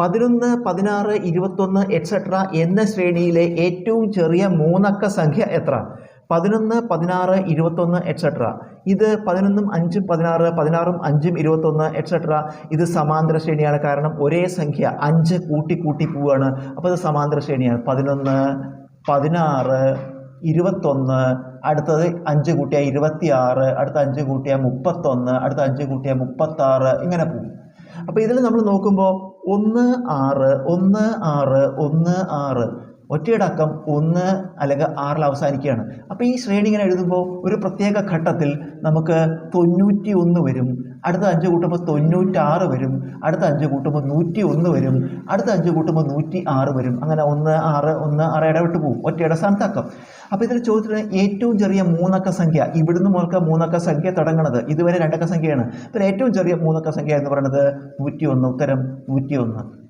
11, 16, 21 etcetera എന്ന ശ്രേണിയിലെ ഏറ്റവും ചെറിയ മൂന്നക്ക സംഖ്യ എത്ര? 11, 16, 21 എക്സെട്ര. ഇത് 11ഉം 5ഉം 16, 16ഉം 5ഉം 21 എക്സെട്ര. ഇത് സമാന്തര ശ്രേണിയാണ്. കാരണം ഒരേ സംഖ്യ 5 കൂട്ടി കൂട്ടി പോവുകയാണ്. അപ്പോൾ ഇത് സമാന്തര ശ്രേണിയാണ്. 11, 16, 21, അടുത്തത് 5 കൂട്ടിയാൽ 26, അടുത്ത 5 കൂട്ടിയാൽ 31, അടുത്ത 5 കൂട്ടിയാൽ 36, ഇങ്ങനെ പോകും. അപ്പോൾ ഇതിൽ നമ്മൾ നോക്കുമ്പോൾ 1, 6, 1, 6, 1, 6 ഒറ്റയുടെ അക്കം 1 അല്ലെങ്കിൽ 6 അവസാനിക്കുകയാണ്. അപ്പോൾ ഈ ശ്രേണി ഇങ്ങനെ എഴുതുമ്പോൾ ഒരു പ്രത്യേക ഘട്ടത്തിൽ നമുക്ക് 91 വരും, അടുത്ത 5 കൂട്ടുമ്പോൾ 96 വരും, അടുത്ത 5 കൂട്ടുമ്പോൾ 101 വരും, അടുത്ത 5 കൂട്ടുമ്പോൾ 106 വരും. അങ്ങനെ 1, 6, 1, 6 ഇടവിട്ട് പോകും ഒറ്റയുടെ സ്ഥാനത്തക്കം. അപ്പോൾ ഇതിൽ ചോദിച്ചിട്ട് ഏറ്റവും ചെറിയ മൂന്നക്ക സംഖ്യ, ഇവിടുന്ന് മുതൽക്ക് മൂന്നക്ക സംഖ്യ തുടങ്ങുന്നത്, ഇതുവരെ രണ്ടക്ക സംഖ്യയാണ്. അപ്പോൾ ഏറ്റവും ചെറിയ മൂന്നക്ക സംഖ്യ എന്ന് പറയുന്നത് 101. ഉത്തരം 101.